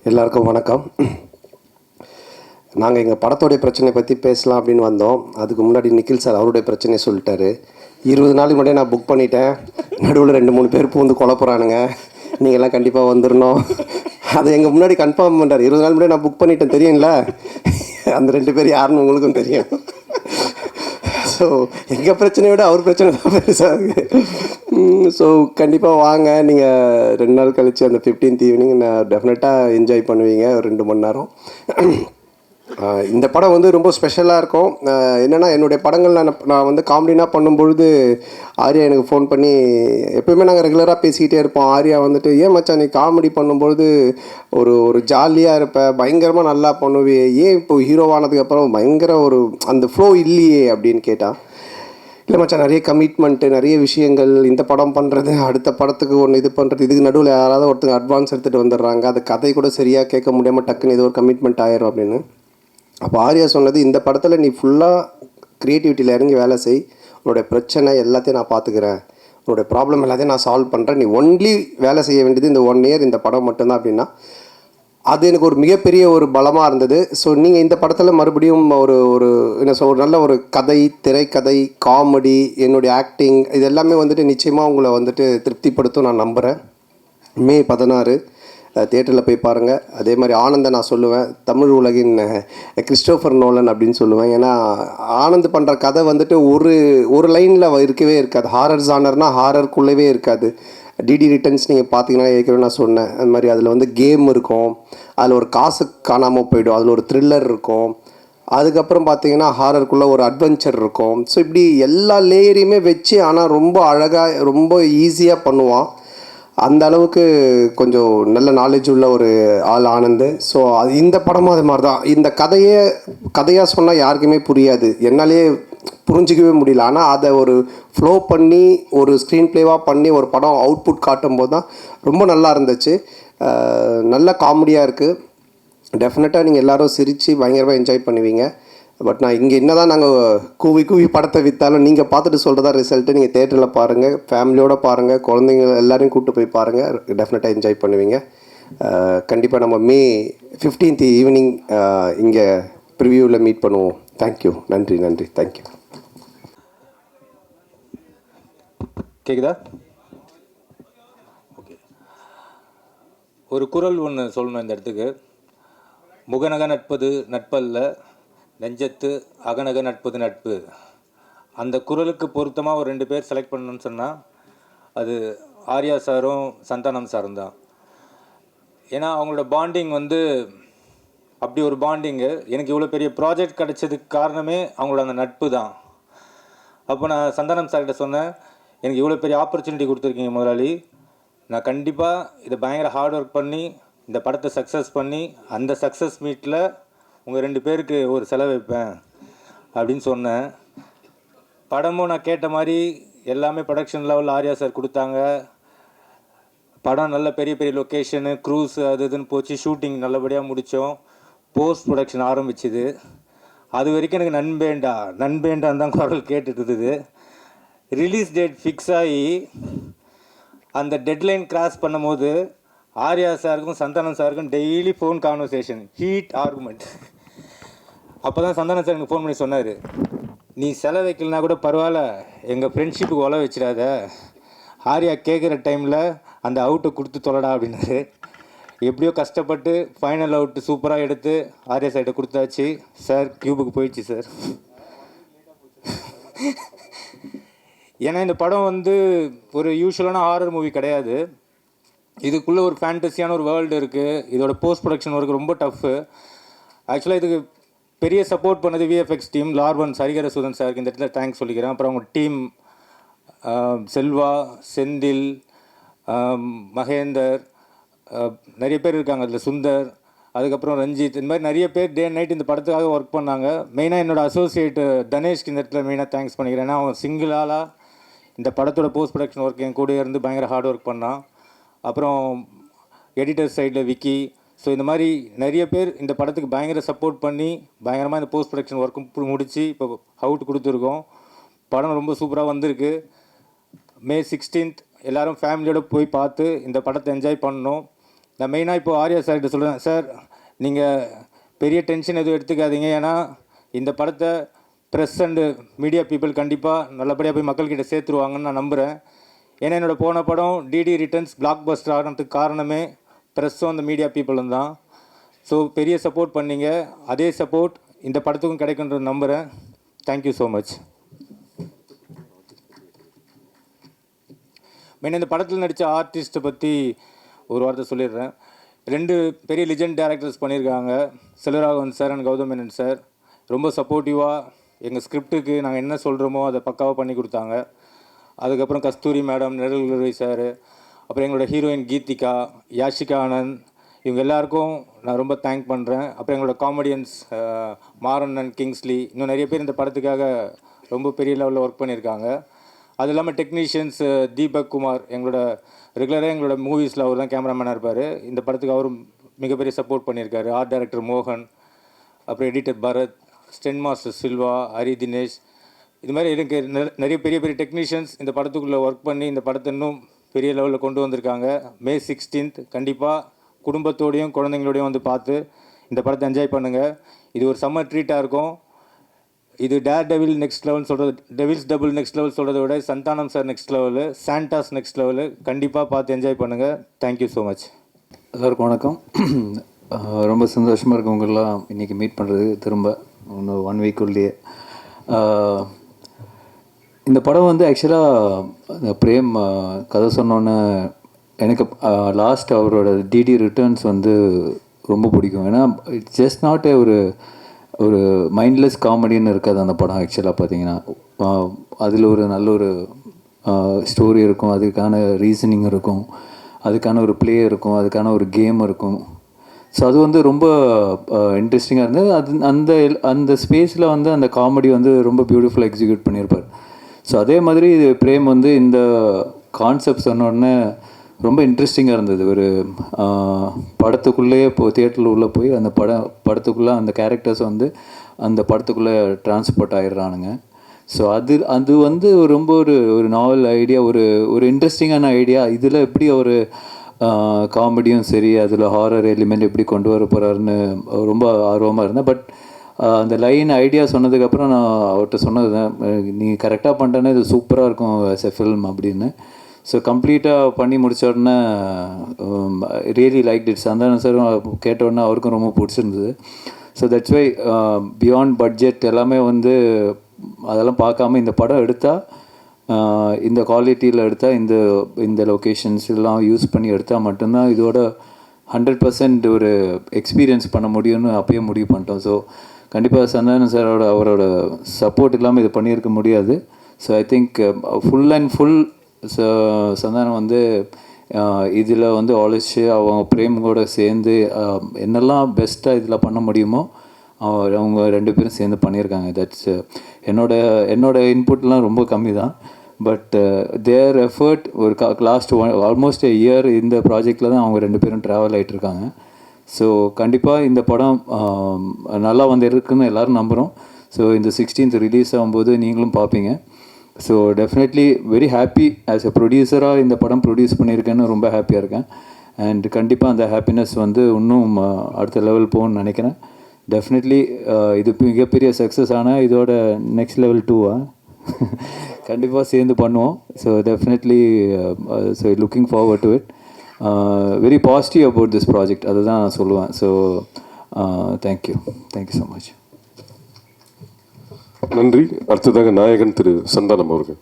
எல்லாருக்கும் வணக்கம். நாங்கள் எங்கள் படத்தோடைய பிரச்சனை பற்றி பேசலாம் அப்படின்னு வந்தோம். அதுக்கு முன்னாடி நிக்கில் சார் அவருடைய பிரச்சனையை சொல்லிட்டாரு. 20 நாளைக்கு முன்னாடியே நான் புக் பண்ணிட்டேன். நடுவில் 2-3 பேர் பூந்து குழப்புறானுங்க, நீங்கள்லாம் கண்டிப்பாக வந்துடணும். அதை எங்கள் முன்னாடி கன்ஃபார்ம் பண்ணுறாரு. 20 நாள் முன்னாடி நான் புக் பண்ணிட்டேன் தெரியுங்களா? அந்த 2 பேர் யாருன்னு உங்களுக்கும் தெரியும். ஸோ எங்கள் பிரச்சனையை விட அவர் பிரச்சனை தான் பெருசாக இருக்குது. ஸோ கண்டிப்பாக வாங்க. நீங்கள் 2 நாள் கழித்து அந்த 15th ஈவினிங் நான் டெஃபினட்டாக என்ஜாய் பண்ணுவீங்க. ஒரு 2 மணி நேரம். இந்த படம் வந்து ரொம்ப ஸ்பெஷலாக இருக்கும். என்னென்னா என்னுடைய படங்கள் நான் வந்து காமெடினாக பண்ணும்பொழுது ஆர்யா எனக்கு ஃபோன் பண்ணி, எப்போயுமே நாங்கள் ரெகுலராக பேசிக்கிட்டே இருப்போம். ஆர்யா வந்துட்டு, ஏன் மச்சான் நீ காமெடி பண்ணும்பொழுது ஒரு ஜாலியாக இருப்ப, பயங்கரமாக நல்லா பண்ணுவியே, ஏன் இப்போ ஹீரோவானதுக்கப்புறம் பயங்கர அந்த ஃப்ளோ இல்லையே அப்படின்னு கேட்டான். இல்லை மச்சான், நிறைய கமிட்மெண்ட்டு, நிறைய விஷயங்கள், இந்த படம் பண்ணுறது, அடுத்த படத்துக்கு ஒன்று இது பண்ணுறது, இதுக்கு நடுவில் யாராவது ஒருத்தங்க அட்வான்ஸ் எடுத்துகிட்டு வந்துடுறாங்க, அது கதை கூட சரியாக கேட்க முடியாமல் டக்குன்னு இது ஒரு கமிட்மெண்ட் ஆயிரும் அப்படின்னு. அப்போ ஆர்யா சொன்னது, இந்த படத்தில் நீ ஃபுல்லாக க்ரியேட்டிவிட்டியில் இறங்கி வேலை செய், உன்னோடைய பிரச்சனை எல்லாத்தையும் நான் பார்த்துக்கிறேன், உன்னோடைய ப்ராப்ளம் எல்லாத்தையும் நான் சால்வ் பண்ணுறேன், நீ ஒன்லி வேலை செய்ய வேண்டியது இந்த 1 இயர் இந்த படம் மட்டும்தான் அப்படின்னா, அது எனக்கு ஒரு மிகப்பெரிய ஒரு பலமாக இருந்தது. ஸோ நீங்கள் இந்த படத்தில் மறுபடியும் என்ன ஒரு நல்ல ஒரு கதை, திரைக்கதை, காமெடி, என்னுடைய ஆக்டிங், இது எல்லாமே வந்துட்டு நிச்சயமாக உங்களை வந்துட்டு திருப்திப்படுத்தும் நான் நம்புகிறேன். மே 16 தியேட்டரில் போய் பாருங்கள். அதே மாதிரி ஆனந்தை நான் சொல்லுவேன், தமிழ் உலகின் கிறிஸ்டோஃபர் நோலன் அப்படின்னு சொல்லுவேன். ஏன்னா ஆனந்த் பண்ணுற கதை வந்துட்டு ஒரு லைனில் இருக்கவே இருக்காது. ஹாரர் ஜானர்னால் ஹாரருக்குள்ளவே இருக்காது. டிடி ரிட்டர்ன்ஸ் நீங்கள் பார்த்தீங்கன்னா ஏற்கனவே நான் சொன்னேன், அது மாதிரி அதில் வந்து கேம் இருக்கும், அதில் ஒரு காசு காணாமல் போய்டும், அதில் ஒரு த்ரில்லர் இருக்கும், அதுக்கப்புறம் பார்த்தீங்கன்னா ஹாரருக்குள்ளே ஒரு அட்வென்ச்சர் இருக்கும். ஸோ இப்படி எல்லா லேயரையுமே வச்சு, ஆனால் ரொம்ப அழகாக ரொம்ப ஈஸியாக பண்ணுவான். அந்த அளவுக்கு கொஞ்சம் நல்ல நாலேஜ் உள்ள ஒரு ஆள் ஆனந்து. ஸோ இந்த படமும் அது மாதிரி தான். இந்த கதையாக சொன்னால் யாருக்குமே புரியாது, என்னாலே புரிஞ்சிக்கவே முடியல. ஆனால் அதை ஒரு ஃப்ளோ பண்ணி ஒரு ஸ்க்ரீன் ப்ளேவாக பண்ணி ஒரு படம் அவுட்புட் காட்டும்போது தான் ரொம்ப நல்லா இருந்துச்சு. நல்ல காமெடியாக இருக்குது. டெஃபினட்டாக நீங்கள் எல்லோரும் சிரித்து பயங்கரமாக என்ஜாய் பண்ணுவீங்க. பட் நான் இங்கே என்ன தான் நாங்கள் கூவி படத்தை விற்றாலும் நீங்கள் பார்த்துட்டு சொல்கிறதா ரிசல்ட்டு. நீங்கள் தேட்டரில் பாருங்கள், ஃபேமிலியோடு பாருங்கள், குழந்தைங்க எல்லோரையும் கூப்பிட்டு போய் பாருங்கள், டெஃபினட்டாக என்ஜாய் பண்ணுவீங்க. கண்டிப்பாக நம்ம மே 15th ஈவினிங் இங்கே ப்ரிவியூவில் மீட் பண்ணுவோம். தேங்க்யூ. நன்றி. தேங்க்யூ. கேக்குதா? ஓகே. ஒரு குறள் ஒன்று சொல்லணும் இந்த இடத்துக்கு. முகநக நட்பது நட்பல்ல, நெஞ்சத்து அகநக நட்பது நட்பு. அந்த குறளுக்கு பொருத்தமாக ஒரு 2 பேர் செலக்ட் பண்ணணும்னு சொன்னால் அது ஆர்யா சாரும் சந்தானம் சாரும் தான். ஏன்னா அவங்களோட பாண்டிங் வந்து அப்படி ஒரு பாண்டிங்கு. எனக்கு இவ்வளோ பெரிய ப்ராஜெக்ட் கிடைச்சதுக்கு காரணமே அவங்களோட அந்த நட்பு தான். அப்போ நான் சந்தானம் சார்கிட்ட சொன்னேன், எனக்கு இவ்வளோ பெரிய ஆப்பர்ச்சுனிட்டி கொடுத்துருக்கீங்க முதலாளி, நான் கண்டிப்பாக இதை பயங்கர ஹார்ட் ஒர்க் பண்ணி இந்த படத்தை சக்ஸஸ் பண்ணி அந்த சக்ஸஸ் மீட்டில் உங்கள் 2 பேருக்கு ஒரு செலவு வைப்பேன் அப்படின்னு சொன்னேன். படமும் நான் கேட்ட மாதிரி எல்லாமே ப்ரொடக்ஷன் லெவலில் ஆர்யா சார் கொடுத்தாங்க. படம் நல்ல பெரிய பெரிய லொக்கேஷனு, க்ரூஸ், அது இதுன்னு போச்சு. ஷூட்டிங் நல்லபடியாக முடித்தோம். போஸ்ட் ப்ரொடக்ஷன் ஆரம்பிச்சுது. அது வரைக்கும் எனக்கு நண்பேண்டான் தான் குரல் கேட்டுட்டு இருந்தது. ரிலீஸ் டேட் ஃபிக்ஸ் ஆகி அந்த டெட்லைன் கிராஸ் பண்ணும்போது ஆர்யா சாருக்கும் சந்தானம் சாருக்கும் daily phone conversation, heat argument. அப்போ தான் சந்தானம் சார் எனக்கு ஃபோன் பண்ணி சொன்னார், நீ செலவு வைக்கலனா கூட பரவாயில்ல, எங்கள் ஃப்ரெண்ட்ஷிப்புக்கு உழ வச்சிடாத, ஆர்யா கேட்குற டைமில் அந்த அவுட்டை கொடுத்து தொலைடா அப்படின்னாரு. எப்படியோ கஷ்டப்பட்டு ஃபைனல் அவுட்டு சூப்பராக எடுத்து ஆர்யா சார்கிட்ட கொடுத்தாச்சு. சார் கியூபுக்கு போயிடுச்சு சார். ஏன்னா இந்த படம் வந்து ஒரு யூஸ்வலான ஹாரர் மூவி கிடையாது. இதுக்குள்ளே ஒரு ஃபேண்டஸியான ஒரு வேர்ல்டு இருக்குது. இதோட போஸ்ட் ப்ரொடக்ஷன் ஒர்க் ரொம்ப டஃப்பு. ஆக்சுவலாக இதுக்கு பெரிய சப்போர்ட் பண்ணது விஎஃப்எக்ஸ் டீம், லார்வன் சரிகரசூதன் சாருக்கு இந்த இடத்துல தேங்க்ஸ் சொல்லிக்கிறேன். அப்புறம் அவங்க டீம் செல்வா, செந்தில், மகேந்தர், நிறைய பேர் இருக்காங்க அதில், சுந்தர், அதுக்கப்புறம் ரஞ்சித், இந்த மாதிரி நிறைய பேர் டே அண்ட் நைட் இந்த படத்துக்காக ஒர்க் பண்ணாங்க. மெயினாக என்னோடய அசோசியேட் தனேஷ்க்கு இந்த இடத்துல மெயினாக தேங்க்ஸ் பண்ணிக்கிறேன். ஏன்னா அவன் சிங்கிளாக இந்த படத்தோட போஸ்ட் ப்ரொடக்ஷன் ஒர்க் என் கூட இருந்து பயங்கர ஹார்ட் ஒர்க் பண்ணான். அப்புறம் எடிட்டர் சைடில் விக்கி. ஸோ இந்த மாதிரி நிறைய பேர் இந்த படத்துக்கு பயங்கர சப்போர்ட் பண்ணி பயங்கரமாக இந்த போஸ்ட் ப்ரொடக்ஷன் ஒர்க்கும் முடித்து இப்போ அவுட் கொடுத்துருக்கோம். படம் ரொம்ப சூப்பராக வந்திருக்கு. மே 16th எல்லோரும் ஃபேமிலியோடு போய் பார்த்து இந்த படத்தை என்ஜாய் பண்ணணும். நான் மெயினாக இப்போ ஆர்யா சார்கிட்ட சொல்கிறேன், சார் நீங்கள் பெரிய டென்ஷன் எதுவும் எடுத்துக்காதீங்க. ஏன்னா இந்த படத்தை ப்ரெஸ் அண்டு மீடியா பீப்புள் கண்டிப்பாக நல்லபடியாக போய் மக்கள்கிட்ட சேர்த்துருவாங்கன்னு நான் நம்புகிறேன். ஏன்னா என்னோடய போன படம் டிடி ரிட்டர்ன்ஸ் பிளாக் பஸ்டர் ஆகிறதுக்கு காரணமே ப்ரெஸ்ஸும் அந்த மீடியா பீப்புளும் தான். ஸோ பெரிய சப்போர்ட் பண்ணீங்க, அதே சப்போர்ட் இந்த படத்துக்கும் கிடைக்குன்றது நம்புகிறேன். Thank you so much. மெயின் இந்த படத்தில் நடித்த ஆர்டிஸ்ட்டை பற்றி ஒரு வார்த்தை சொல்லிடுறேன். 2 பெரிய லிஜெண்ட் டேரக்டர்ஸ் பண்ணியிருக்காங்க, Selvaraghavan sir and Gautham Menon sir. ரொம்ப சப்போர்ட்டிவாக எங்கள் ஸ்கிரிப்டுக்கு நாங்கள் என்ன சொல்கிறோமோ அதை பக்காவாக பண்ணி கொடுத்தாங்க. அதுக்கப்புறம் கஸ்தூரி மேடம், நெடுங்குருவை சார், அப்புறம் எங்களோட ஹீரோயின் கீதிகா, யாஷிகா ஆனந்த், இவங்க எல்லாருக்கும் நான் ரொம்ப தேங்க் பண்ணுறேன். அப்புறம் எங்களோட காமெடியன்ஸ் மாறன் அண்ட் கிங்ஸ்லி, இன்னும் நிறைய பேர் இந்த படத்துக்காக ரொம்ப பெரிய லெவலில் ஒர்க் பண்ணியிருக்காங்க. அது இல்லாமல் டெக்னீஷியன்ஸ் தீபக் குமார், எங்களோட ரெகுலராக எங்களோட மூவிஸில் அவர் தான் கேமராமேனாக இருப்பார். இந்த படத்துக்கு அவரும் மிகப்பெரிய சப்போர்ட் பண்ணியிருக்காரு. ஆர்ட் டைரக்டர் மோகன், அப்புறம் editor Bharath, stunt master Silva, Hari Dinesh, இது மாதிரி எனக்கு நிறைய பெரிய பெரிய டெக்னீஷியன்ஸ் இந்த படத்துக்குள்ளே ஒர்க் பண்ணி இந்த படத்தை இன்னும் பெரிய லெவலில் கொண்டு வந்திருக்காங்க. May 16th கண்டிப்பாக குடும்பத்தோடையும் குழந்தைங்களோடையும் வந்து பார்த்து இந்த படத்தை என்ஜாய் பண்ணுங்கள். இது ஒரு சம்மர் ட்ரீட்டாக இருக்கும். இது டேர் டெவில் நெக்ஸ்ட் லெவல் சொல்கிறது, டெவில்ஸ் டபுள் நெக்ஸ்ட் லெவல் சொல்கிறத விட Santhanam sir next level, Santa's next level. கண்டிப்பாக பார்த்து என்ஜாய் பண்ணுங்கள். Thank you so much. எல்லாருக்கும் வணக்கம். ரொம்ப சந்தோஷமாக இருக்கும் உங்களெலாம் இன்றைக்கி மீட் பண்ணுறது திரும்ப இன்னும் 1 வீக்குள்ளேயே. இந்த படம் வந்து ஆக்சுவலாக பிரேம் கதை சொன்னோன்னே எனக்கு லாஸ்ட் அவரோட டிடி ரிட்டர்ன்ஸ் வந்து ரொம்ப பிடிக்கும். ஏன்னா இட்ஸ் ஜஸ்ட் நாட் ஒரு மைண்ட்லெஸ் காமெடின்னு இருக்காது அந்த படம். ஆக்சுவலாக பார்த்தீங்கன்னா அதில் ஒரு நல்ல ஒரு ஸ்டோரி இருக்கும், அதுக்கான ரீசனிங் இருக்கும், அதுக்கான ஒரு ப்ளே இருக்கும், அதுக்கான ஒரு கேம் இருக்கும். ஸோ அது வந்து ரொம்ப இன்ட்ரெஸ்டிங்காக இருந்தது. அந்த ஸ்பேஸில் வந்து அந்த காமெடி வந்து ரொம்ப பியூட்டிஃபுல்லாக எக்ஸிக்யூட் பண்ணியிருப்பார். ஸோ அதே மாதிரி பிரேம் வந்து இந்த கான்செப்ட் சொன்னோடனே ரொம்ப இன்ட்ரெஸ்டிங்காக இருந்தது. ஒரு படத்துக்குள்ளேயே தியேட்டரில் உள்ளே போய் அந்த படத்துக்குள்ளே அந்த கேரக்டர்ஸ் வந்து அந்த படத்துக்குள்ளே டிரான்ஸ்போர்ட் ஆகிடுறானுங்க. ஸோ அது வந்து ரொம்ப ஒரு நாவல் ஐடியா, ஒரு இன்ட்ரெஸ்டிங்கான ஐடியா. இதில் எப்படி ஒரு காமெடியும் சரி, அதில் ஹாரர் எலிமெண்ட் எப்படி கொண்டு வர போகிறாருன்னு ரொம்ப ஆர்வமாக இருந்தேன். பட் அந்த லைன் ஐடியா சொன்னதுக்கப்புறம் நான் அவர்கிட்ட சொன்னது தான், நீ கரெக்டாக பண்ணிட்டேன்னா இது சூப்பராக இருக்கும் ஆஸ் எ ஃபில்ம் அப்படின்னு. ஸோ கம்ப்ளீட்டாக பண்ணி முடித்த உடனே ரியலி லைக் இட். சந்தானம் சாரும் கேட்ட உடனே அவருக்கும் ரொம்ப பிடிச்சிருந்தது. So that's why beyond budget எல்லாமே வந்து அதெல்லாம் பார்க்காம இந்த படம் எடுத்தால், இந்த குவாலிட்டியில் எடுத்தால், இந்த லொக்கேஷன்ஸ் எல்லாம் யூஸ் பண்ணி எடுத்தால் மட்டும்தான் இதோட 100% ஒரு எக்ஸ்பீரியன்ஸ் பண்ண முடியும்னு அப்பயே முடிவு பண்ணிட்டோம். ஸோ கண்டிப்பாக சந்தானம் சாரோட அவரோட சப்போர்ட் இல்லாமல் இது பண்ணியிருக்க முடியாது. So I think full and full Santhanam வந்து இதில் வந்து ஆலோசிச்சு அவங்க பிரேம் கூட சேர்ந்து என்னெல்லாம் பெஸ்ட்டாக இதில் பண்ண முடியுமோ அவங்க 2 பேரும் சேர்ந்து பண்ணியிருக்காங்க. தட்ஸ் என்னோட இன்புட்லாம் ரொம்ப கம்மி தான். பட் தேர் எஃபர்ட் ஒரு லாஸ்ட் ஆல்மோஸ்ட் a year இந்த ப்ராஜெக்டில் தான் அவங்க 2 பேரும் ட்ராவல் ஆகிட்டுருக்காங்க. ஸோ கண்டிப்பாக இந்த படம் நல்லா வந்து இருக்குன்னு எல்லோரும் நம்புகிறோம். ஸோ இந்த 16th ரிலீஸ் ஆகும்போது நீங்களும் பார்ப்பீங்க. So definitely very happy as a ப்ரொடியூசராக இந்த படம் ப்ரொடியூஸ் பண்ணியிருக்கேன்னு ரொம்ப ஹாப்பியாக இருக்கேன். அண்ட் கண்டிப்பாக அந்த ஹாப்பினஸ் வந்து இன்னும் அடுத்த லெவல் போகணும்னு நினைக்கிறேன். டெஃபினெட்லி இது மிகப்பெரிய சக்ஸஸ் ஆனால் இதோட நெக்ஸ்ட் லெவல் 2 கண்டிப்பாக சேர்ந்து பண்ணுவோம். So definitely so looking forward to it. Very positive about this project, அதுதான் நான் சொல்லுவேன். So thank you so much. நன்றி. அடுத்ததாக நாயகன் திரு சந்தானம் அவர்கள்.